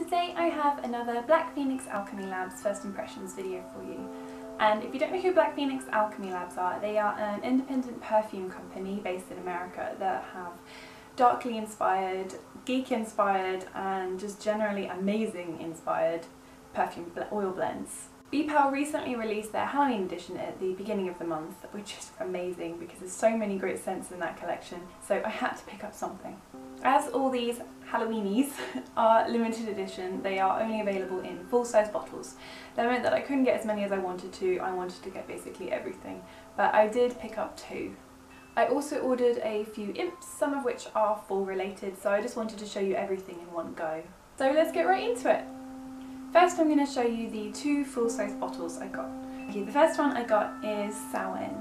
Today I have another Black Phoenix Alchemy Labs first impressions video for you. And if you don't know who Black Phoenix Alchemy Labs are, they are an independent perfume company based in America that have darkly inspired, geek inspired and just generally amazing inspired perfume oil blends. BPAL recently released their Halloween edition at the beginning of the month, which is amazing because there's so many great scents in that collection, so I had to pick up something. As all these Halloweenies are limited edition, they are only available in full-size bottles. That meant that I couldn't get as many as I wanted to. I wanted to get basically everything, but I did pick up two. I also ordered a few imps, some of which are fall related, so I just wanted to show you everything in one go. So let's get right into it. First I'm going to show you the two full-size bottles I got. Okay, the first one I got is Samhain,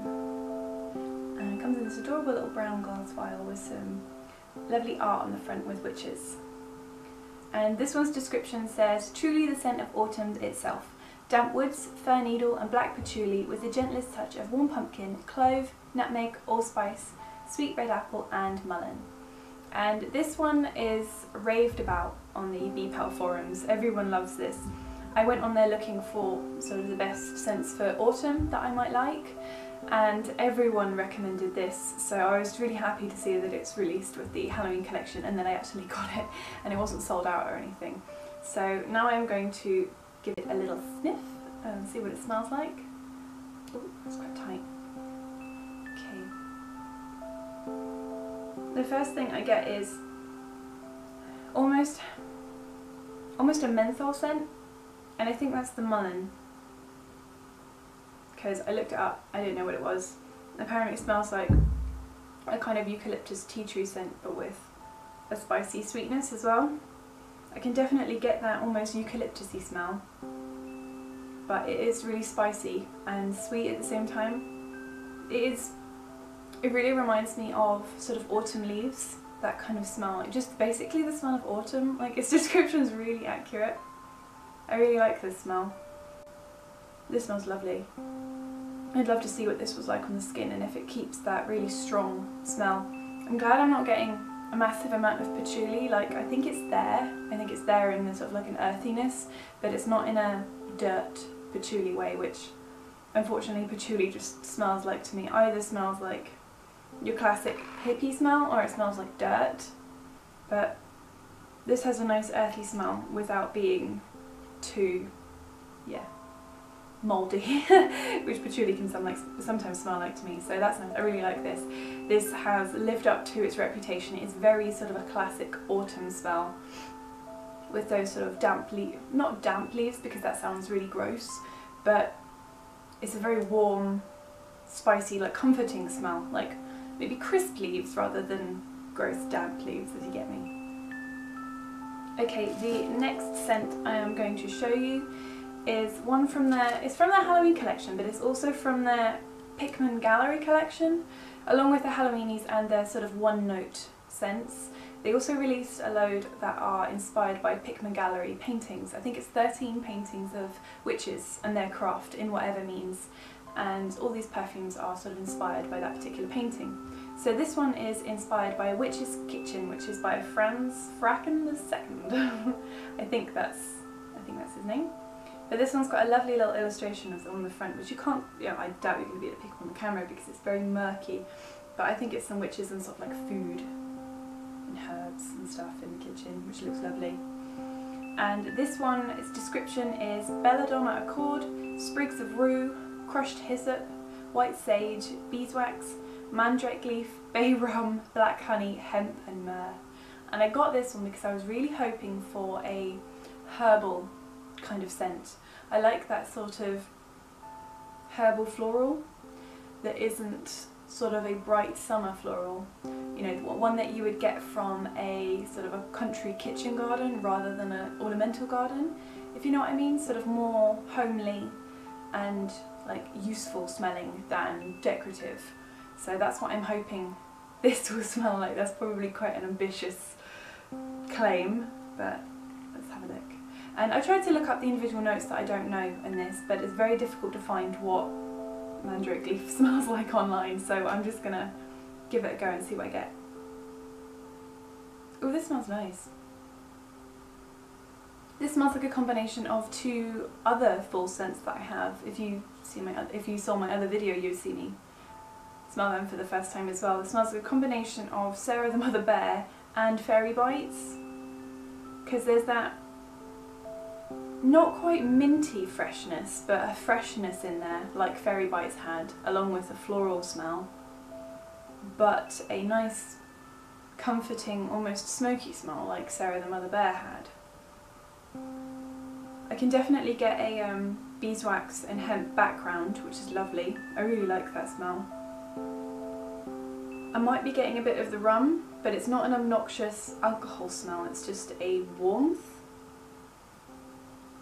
and it comes in this adorable little brown glass vial with some lovely art on the front with witches. And this one's description says, truly the scent of autumn itself. Damp woods, fir needle and black patchouli with the gentlest touch of warm pumpkin, clove, nutmeg, allspice, sweet red apple and mullein. And this one is raved about on the BPAL forums. Everyone loves this. I went on there looking for sort of the best scents for autumn that I might like, and everyone recommended this, so I was really happy to see that it's released with the Halloween collection, and then I actually got it and it wasn't sold out or anything. So now I'm going to give it a little sniff and see what it smells like. Oh, it's quite tight. Okay. The first thing I get is almost a menthol scent, and I think that's the mullein. Because I looked it up, I didn't know what it was. Apparently it smells like a kind of eucalyptus tea tree scent, but with a spicy sweetness as well. I can definitely get that almost eucalyptus-y smell, but it is really spicy and sweet at the same time. It really reminds me of sort of autumn leaves, that kind of smell, just basically the smell of autumn. Like, its description is really accurate. I really like this smell. This smells lovely. I'd love to see what this was like on the skin and if it keeps that really strong smell. I'm glad I'm not getting a massive amount of patchouli. Like, I think it's there. I think it's there in the sort of like an earthiness, but it's not in a dirt patchouli way, which unfortunately patchouli just smells like to me. Either smells like your classic hippie smell or it smells like dirt, but this has a nice earthy smell without being too, yeah, mouldy, which patchouli can sometimes smell like to me, so that's nice. I really like this. This has lived up to its reputation. It's very sort of a classic autumn smell with those sort of damp leaves, not damp leaves because that sounds really gross, but it's a very warm, spicy, like comforting smell, like maybe crisp leaves rather than gross damp leaves, if you get me. Okay, the next scent I am going to show you is one from their Halloween collection, but it's also from their Pickman Gallery collection, along with the Halloweenies and their sort of one-note scents. They also released a load that are inspired by Pickman Gallery paintings. I think it's 13 paintings of witches and their craft in whatever means, and all these perfumes are sort of inspired by that particular painting. So this one is inspired by A Witch's Kitchen, which is by Franz Fracken II. I think that's his name. But this one's got a lovely little illustration of on the front, which you can't, I doubt you're going to be able to pick up on the camera because it's very murky, but I think it's some witches and sort of like food and herbs and stuff in the kitchen, which looks lovely. And this one, its description is belladonna accord, sprigs of rue, crushed hyssop, white sage, beeswax, mandrake leaf, bay rum, black honey, hemp and myrrh. And I got this one because I was really hoping for a herbal kind of scent. I like that sort of herbal floral that isn't sort of a bright summer floral, you know, one that you would get from a sort of a country kitchen garden rather than an ornamental garden, if you know what I mean, sort of more homely and like useful smelling than decorative. So that's what I'm hoping this will smell like. That's probably quite an ambitious claim, but let's have a look. And I tried to look up the individual notes that I don't know in this, but it's very difficult to find what mandrake leaf smells like online, so I'm just gonna give it a go and see what I get. Oh, this smells nice. This smells like a combination of two other fall scents that I have. If you saw my other video, you'd see me smell them for the first time as well. It smells like a combination of Sarah the Mother Bear and Fairy Bites, because there's that not quite minty freshness, but a freshness in there like Fairy Bites had, along with a floral smell, but a nice comforting, almost smoky smell like Sarah the Mother Bear had. I can definitely get a beeswax and hemp background, which is lovely. I really like that smell. I might be getting a bit of the rum, but it's not an obnoxious alcohol smell, it's just a warmth.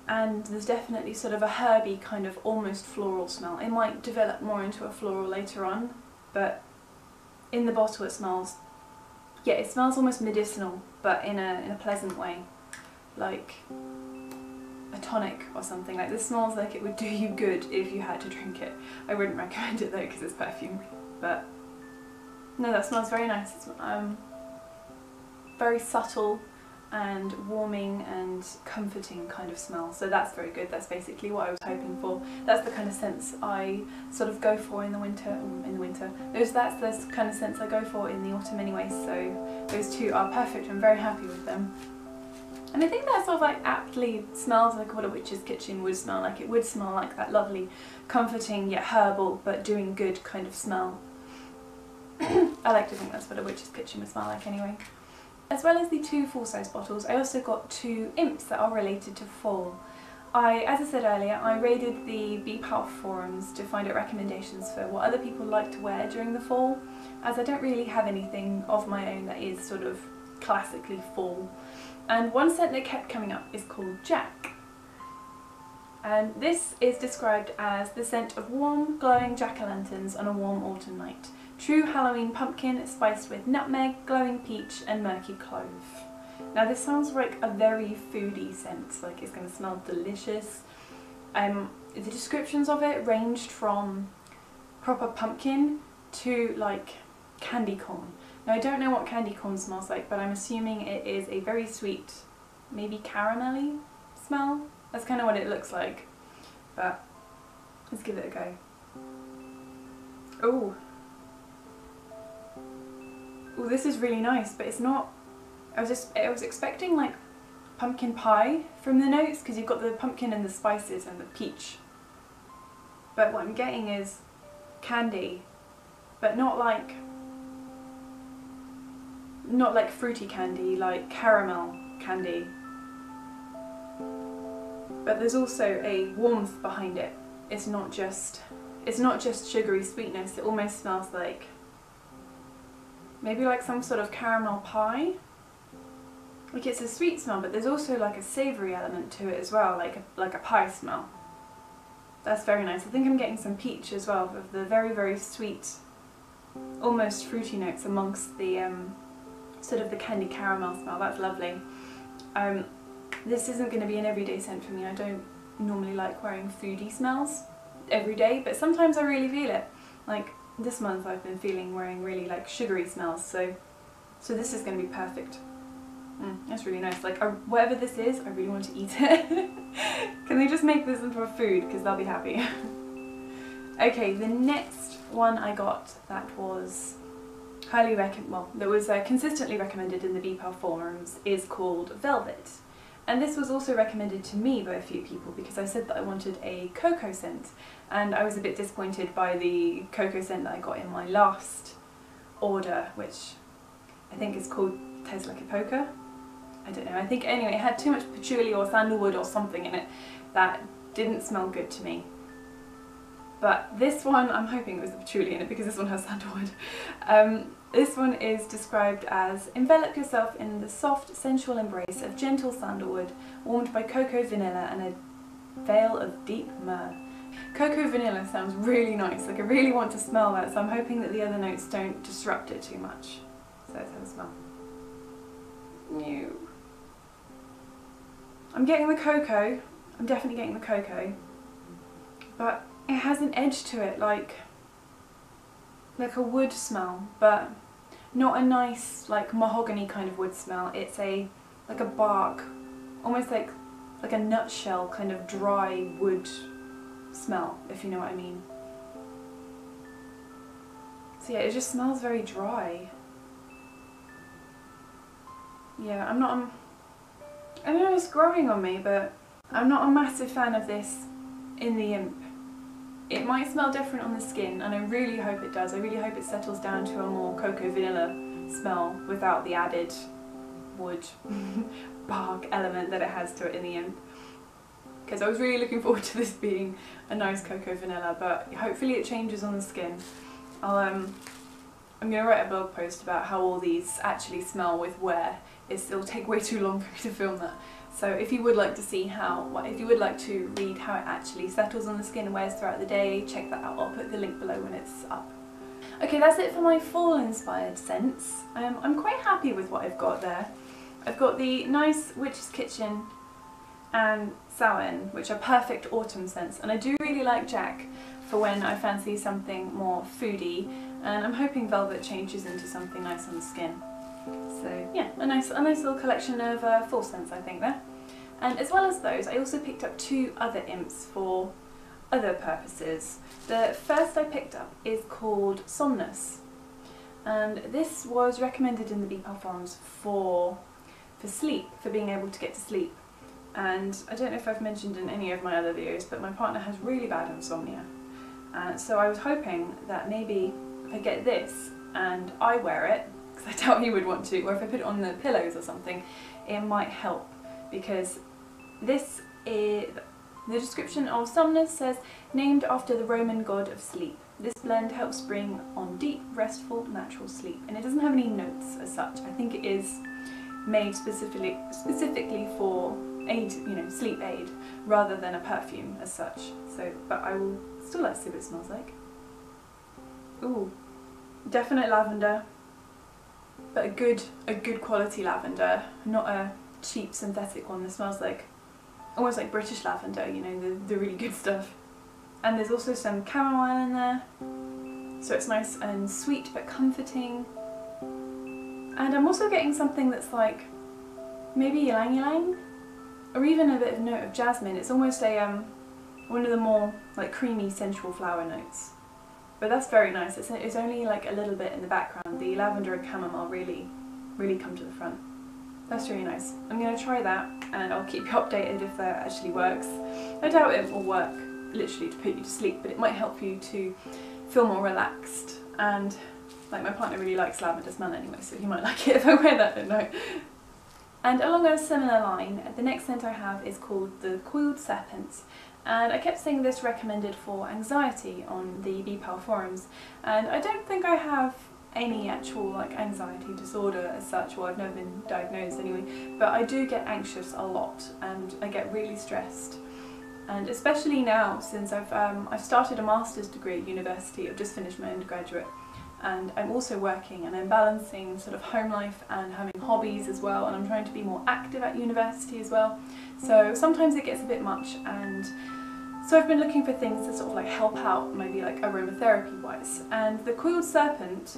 And there's definitely sort of a herby kind of almost floral smell. It might develop more into a floral later on, but in the bottle it smells, yeah, it smells almost medicinal, but in a pleasant way, like a tonic or something. Like, this smells like it would do you good if you had to drink it. I wouldn't recommend it though because it's perfume, but no, that smells very nice. It's very subtle and warming and comforting kind of smell, so that's very good. That's basically what I was hoping for. That's the kind of scents I sort of go for in the winter. That's the kind of scents I go for in the autumn anyway, so those two are perfect. I'm very happy with them. And I think that sort of like aptly smells like what a witch's kitchen would smell like. It would smell like that lovely, comforting yet herbal but doing good kind of smell. I like to think that's what a witch's kitchen would smell like anyway. As well as the two full-size bottles, I also got two imps that are related to fall. As I said earlier, I raided the BPAL forums to find out recommendations for what other people like to wear during the fall, as I don't really have anything of my own that is sort of classically fall. And one scent that kept coming up is called Jack. And this is described as the scent of warm, glowing jack-o'-lanterns on a warm autumn night. True Halloween pumpkin spiced with nutmeg, glowing peach and murky clove. Now this sounds like a very foodie scent, like it's going to smell delicious. The descriptions of it ranged from proper pumpkin to like candy corn. Now I don't know what candy corn smells like, but I'm assuming it is a very sweet, maybe caramelly smell. That's kind of what it looks like, but let's give it a go. Ooh. Ooh, this is really nice, but it's not. I was expecting like pumpkin pie from the notes, because you've got the pumpkin and the spices and the peach. But what I'm getting is candy, but not like fruity candy, like caramel candy. But there's also a warmth behind it. It's not just sugary sweetness. It almost smells like maybe like some sort of caramel pie. Like, it's a sweet smell, but there's also like a savoury element to it as well, like a pie smell. That's very nice. I think I'm getting some peach as well, of the very, very sweet, almost fruity notes amongst the sort of the candy caramel smell. That's lovely. This isn't going to be an everyday scent for me. I don't normally like wearing foodie smells every day, but sometimes I really feel it. Like, this month I've been wearing really like sugary smells, so this is going to be perfect. That's really nice. Like, whatever this is, I really want to eat it. Can they just make this into a food, because they'll be happy. Okay, the next one I got that was consistently recommended in the BPAL forums is called Velvet. And this was also recommended to me by a few people because I said that I wanted a cocoa scent, and I was a bit disappointed by the cocoa scent that I got in my last order, which I think is called Tezlakipoca. I don't know, I think anyway it had too much patchouli or sandalwood or something in it that didn't smell good to me. But this one, I'm hoping it was the patchouli in it because this one has sandalwood. This one is described as envelop yourself in the soft, sensual embrace of gentle sandalwood, warmed by cocoa vanilla and a veil of deep myrrh. Cocoa vanilla sounds really nice, like I really want to smell that, so I'm hoping that the other notes don't disrupt it too much. So let's have a smell. New. I'm getting the cocoa, I'm definitely getting the cocoa, but it has an edge to it, like a wood smell, but not a nice like mahogany kind of wood smell. It's like a bark, almost like like a nutshell kind of dry wood smell, if you know what I mean. So yeah, it just smells very dry. Yeah, I know it's growing on me, but I'm not a massive fan of this in the imp. It might smell different on the skin, and I really hope it does. I really hope it settles down to a more cocoa vanilla smell without the added wood bark element that it has to it in the imp. Because I was really looking forward to this being a nice cocoa vanilla, but hopefully it changes on the skin. I'm going to write a blog post about how all these actually smell with wear. It'll take way too long for me to film that. So if you would like to see if you would like to read how it actually settles on the skin and wears throughout the day, check that out. I'll put the link below when it's up. Okay, that's it for my fall inspired scents. I'm quite happy with what I've got there. I've got the nice Witch's Kitchen and Samhain, which are perfect autumn scents, and I do really like Jack for when I fancy something more foody, and I'm hoping Velvet changes into something nice on the skin. So yeah, a nice little collection of fall scents I think there. And as well as those, I also picked up 2 other imps for other purposes. The first I picked up is called Somnus, and this was recommended in the BPAL forums for sleep, for being able to get to sleep. And I don't know if I've mentioned in any of my other videos, but my partner has really bad insomnia. So I was hoping that maybe if I get this and I wear it, because I doubt he would want to, or if I put it on the pillows or something, it might help. Because this is, the description of Somnus says, named after the Roman god of sleep. This blend helps bring on deep, restful, natural sleep. And it doesn't have any notes as such. I think it is made specifically for aid, sleep aid, rather than a perfume as such. So, but I will still like to see what it smells like. Ooh, definite lavender, but a good quality lavender, not a cheap synthetic one that smells like almost like British lavender, the really good stuff. And there's also some chamomile in there, so it's nice and sweet but comforting. And I'm also getting something that's like maybe ylang ylang, or even a bit of note of jasmine. It's almost a one of the more like creamy sensual flower notes. But that's very nice. It's only like a little bit in the background. The lavender and chamomile really come to the front. That's really nice. I'm going to try that and I'll keep you updated if that actually works. I doubt it will work literally to put you to sleep, but it might help you to feel more relaxed. And like my partner really likes lavender smell anyway, so he might like it if I wear that at night. And along a similar line, the next scent I have is called the Coiled Serpent. And I kept seeing this recommended for anxiety on the BPAL forums, and I don't think I have any actual like anxiety disorder as such. Well, I've never been diagnosed anyway, but I do get anxious a lot and I get really stressed. And especially now, since I've started a master's degree at university, I've just finished my undergraduate, and I'm also working and I'm balancing sort of home life and having hobbies as well, and I'm trying to be more active at university as well. So sometimes it gets a bit much, and so I've been looking for things to sort of like help out, maybe like aromatherapy wise. And the Coiled Serpent,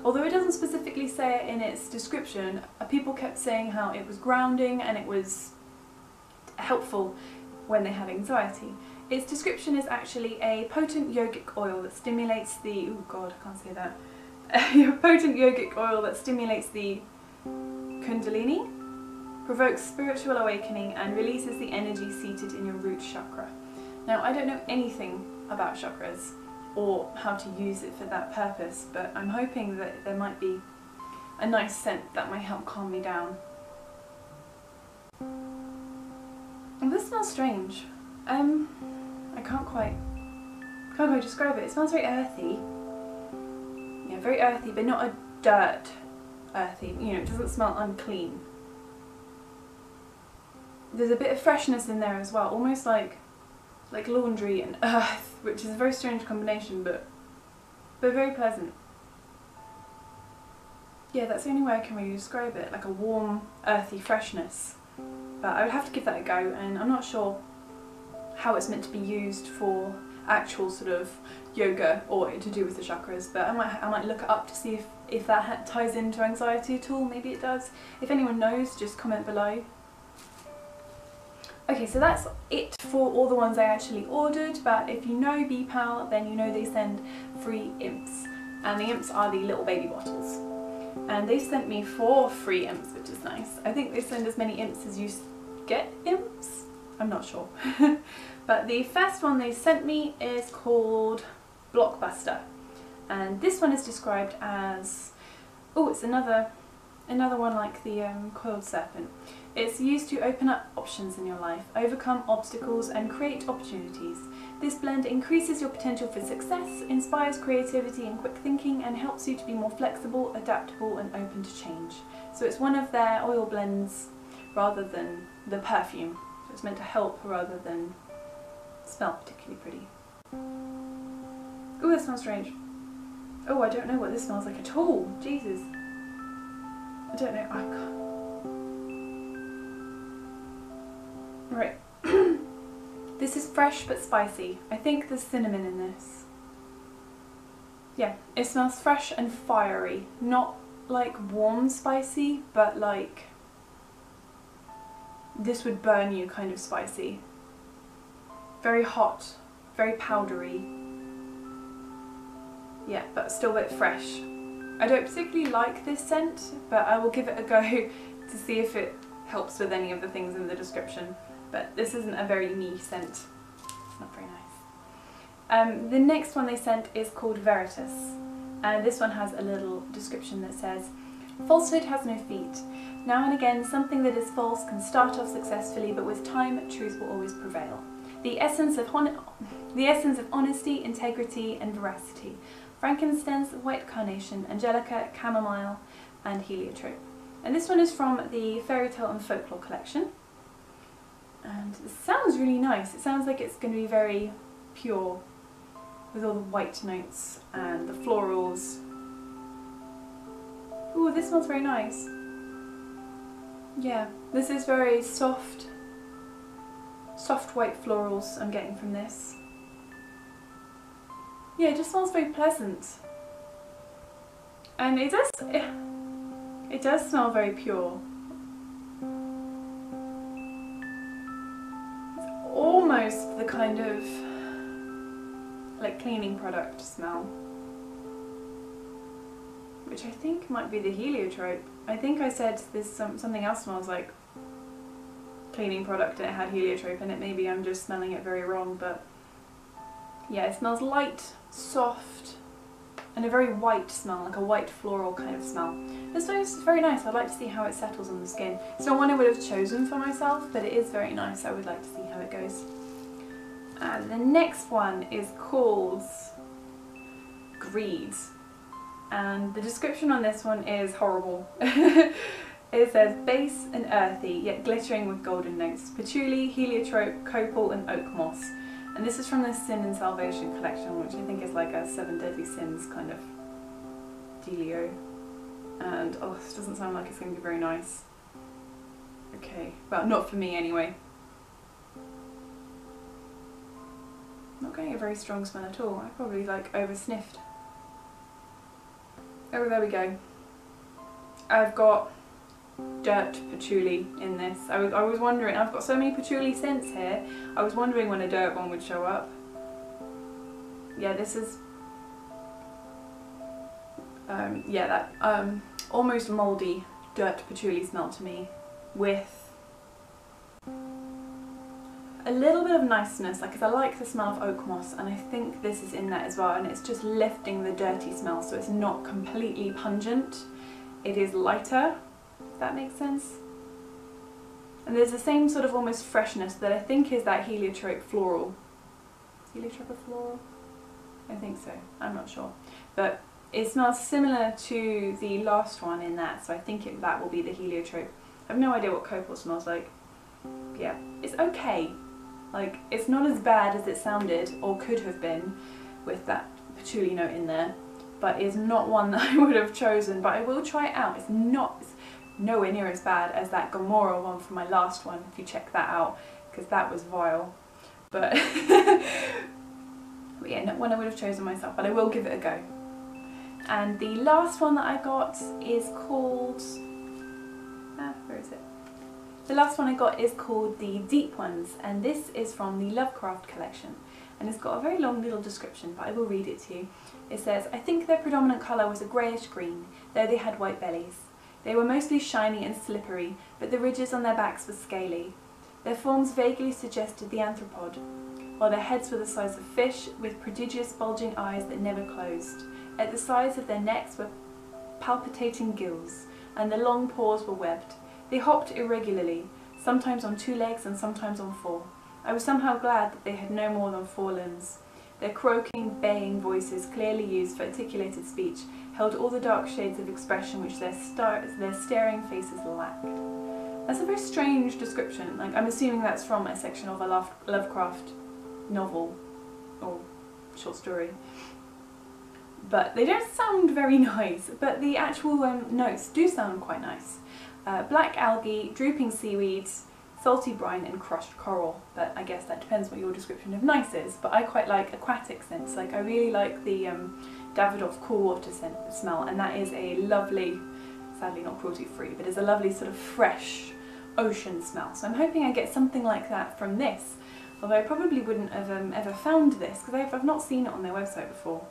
although it doesn't specifically say it in its description, people kept saying how it was grounding and it was helpful when they had anxiety. Its description is actually a potent yogic oil that stimulates the, oh god, I can't say that, a potent yogic oil that stimulates the kundalini, provokes spiritual awakening and releases the energy seated in your root chakra. Now, I don't know anything about chakras or how to use it for that purpose, but I'm hoping that there might be a nice scent that might help calm me down. Oh, this smells strange. I can't quite describe it. It smells very earthy. Yeah, very earthy, but not a dirt earthy. It doesn't smell unclean. There's a bit of freshness in there as well, almost like laundry and earth, which is a very strange combination, but very pleasant. Yeah, that's the only way I can really describe it, like a warm, earthy freshness. But I would have to give that a go, and I'm not sure how it's meant to be used for actual sort of yoga or to do with the chakras, but I might look it up to see if that ties into anxiety at all. Maybe it does. If anyone knows, just comment below. Okay, so that's it for all the ones I actually ordered, but if you know BPAL, then you know they send free imps. And the imps are the little baby bottles. And they sent me 4 free imps, which is nice. I think they send as many imps as you get imps? I'm not sure. But the first one they sent me is called Blockbuster. And this one is described as, oh, it's another one like the Coiled Serpent. It's used to open up options in your life, overcome obstacles and create opportunities. This blend increases your potential for success, inspires creativity and quick thinking, and helps you to be more flexible, adaptable and open to change. So it's one of their oil blends rather than the perfume. So it's meant to help rather than smell particularly pretty. Oh, that smells strange. Oh, I don't know what this smells like at all. Jesus. I don't know. I can't. Right. This is fresh but spicy. I think there's cinnamon in this. Yeah, it smells fresh and fiery. Not like warm spicy, but like this would burn you kind of spicy. Very hot, very powdery. Yeah, but still a bit fresh. I don't particularly like this scent, but I will give it a go to see if it helps with any of the things in the description. But this isn't a very me scent. It's not very nice. The next one they sent is called Veritas. And this one has a little description that says, falsehood has no feet. Now and again, something that is false can start off successfully, but with time, truth will always prevail. The essence of honesty, integrity, and veracity. Frankincense, white carnation, angelica, chamomile, and heliotrope. And this one is from the Fairy Tale and Folklore collection. And it sounds really nice. It sounds like it's going to be very pure with all the white notes and the florals. Ooh, this smells very nice. Yeah, this is very soft white florals I'm getting from this. Yeah, it just smells very pleasant. And it does smell very pure. It's almost the kind of like cleaning product smell, which I think might be the heliotrope. I think I said this something else smells like cleaning product and it had heliotrope in it. Maybe I'm just smelling it very wrong, but yeah, it smells light, soft, and a very white smell, like a white floral kind of smell. This is very nice. I'd like to see how it settles on the skin. It's not one I would have chosen for myself, but it is very nice. I would like to see how it goes. And the next one is called Greed. And the description on this one is horrible. It says base and earthy, yet glittering with golden notes. Patchouli, heliotrope, copal and oak moss. And this is from the Sin and Salvation collection, which I think is like a 7 Deadly Sins kind of dealio. And oh, this doesn't sound like it's going to be very nice. Okay, well, not for me anyway. Not getting a very strong smell at all. I probably like over-sniffed. Oh, there we go. I've got dirt patchouli in this. I was wondering, I've got so many patchouli scents here, I was wondering when a dirt one would show up. Yeah, this is yeah, that almost mouldy dirt patchouli smell to me, with a little bit of niceness, like, 'cause I like the smell of oak moss, and I think this is in that as well, and it's just lifting the dirty smell, so it's not completely pungent. It is lighter, if that makes sense. And there's the same sort of almost freshness that I think is that heliotrope floral. Heliotrope floral? I think so, I'm not sure. But it smells similar to the last one in that, so I think that will be the heliotrope. I have no idea what copal smells like. Yeah, it's okay. Like, it's not as bad as it sounded, or could have been, with that patchouli note in there. But it's not one that I would have chosen, but I will try it out. It's nowhere near as bad as that Gomorrah one from my last one, if you check that out, because that was vile. But, but yeah, not one I would have chosen myself, but I will give it a go. And the last one that I got is called, where is it? The last one I got is called the Deep Ones, and this is from the Lovecraft collection. And it's got a very long little description, but I will read it to you. It says, I think their predominant colour was a greyish green, though they had white bellies. They were mostly shiny and slippery, but the ridges on their backs were scaly. Their forms vaguely suggested the arthropod, while their heads were the size of fish, with prodigious bulging eyes that never closed. At the sides of their necks were palpitating gills, and their long paws were webbed. They hopped irregularly, sometimes on 2 legs and sometimes on 4. I was somehow glad that they had no more than 4 limbs. Their croaking, baying voices, clearly used for articulated speech, held all the dark shades of expression which their staring faces lacked. That's a very strange description. Like, I'm assuming that's from a section of a Lovecraft novel or short story. But they don't sound very nice, but the actual notes do sound quite nice. Black algae, drooping seaweeds, salty brine and crushed coral, but I guess that depends what your description of nice is. But I quite like aquatic scents. Like, I really like the Davidoff cool water smell, and that is a lovely, sadly not cruelty free, but is a lovely sort of fresh ocean smell. So I'm hoping I get something like that from this, although I probably wouldn't have ever found this because I've not seen it on their website before,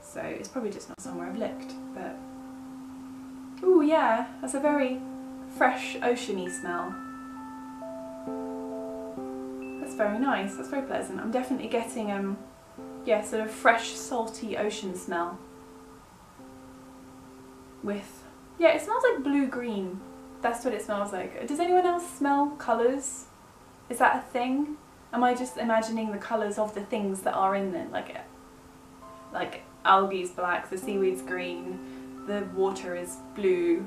so it's probably just not somewhere I've looked. But ooh, yeah, that's a very fresh oceany smell. That's very nice, that's very pleasant. I'm definitely getting yeah, sort of fresh salty ocean smell with, yeah, it smells like blue-green. That's what it smells like. Does anyone else smell colours? Is that a thing? Am I just imagining the colours of the things that are in them? Like algae's black, the seaweed's green, the water is blue.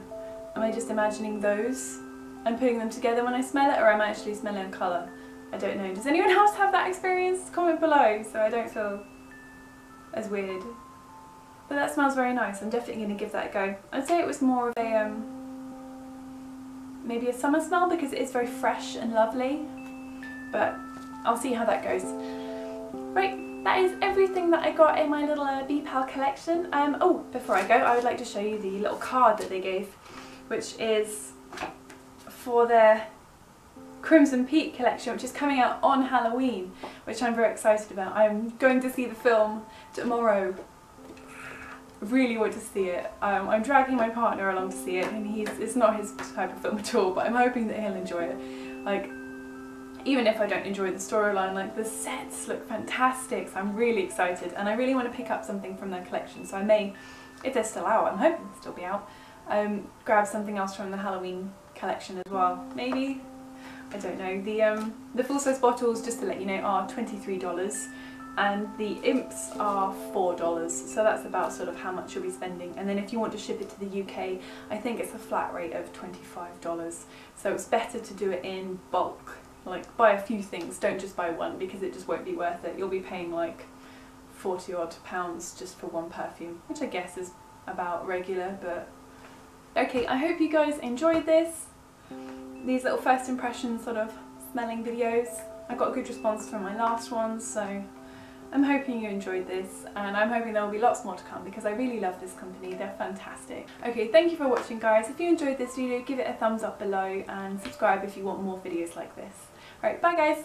Am I just imagining those and putting them together when I smell it, or am I actually smelling a colour? I don't know. Does anyone else have that experience? Comment below so I don't feel as weird. But that smells very nice. I'm definitely going to give that a go. I'd say it was more of a maybe a summer smell because it is very fresh and lovely, but I'll see how that goes. Right, that is everything that I got in my little BPAL collection. Oh, before I go, I would like to show you the little card that they gave, which is for their Crimson Peak collection, which is coming out on Halloween, which I'm very excited about. I'm going to see the film tomorrow. Really want to see it. I'm dragging my partner along to see it, and it's not his type of film at all, but I'm hoping that he'll enjoy it. Like, even if I don't enjoy the storyline, like, the sets look fantastic, so I'm really excited, and I really want to pick up something from their collection, so I may, if they're still out, I'm hoping they'll still be out, grab something else from the Halloween collection as well. Maybe, I don't know. The full-size bottles, just to let you know, are $23. And the imps are $4, so that's about sort of how much you'll be spending. And then if you want to ship it to the UK, I think it's a flat rate of $25. So it's better to do it in bulk, like buy a few things, don't just buy one because it just won't be worth it. You'll be paying like 40 odd pounds just for one perfume, which I guess is about regular, but okay, I hope you guys enjoyed these little first impressions sort of smelling videos. I got a good response from my last ones, so I'm hoping you enjoyed this, and I'm hoping there will be lots more to come because I really love this company, they're fantastic. Okay, thank you for watching guys. If you enjoyed this video, give it a thumbs up below and subscribe if you want more videos like this. Alright, bye guys!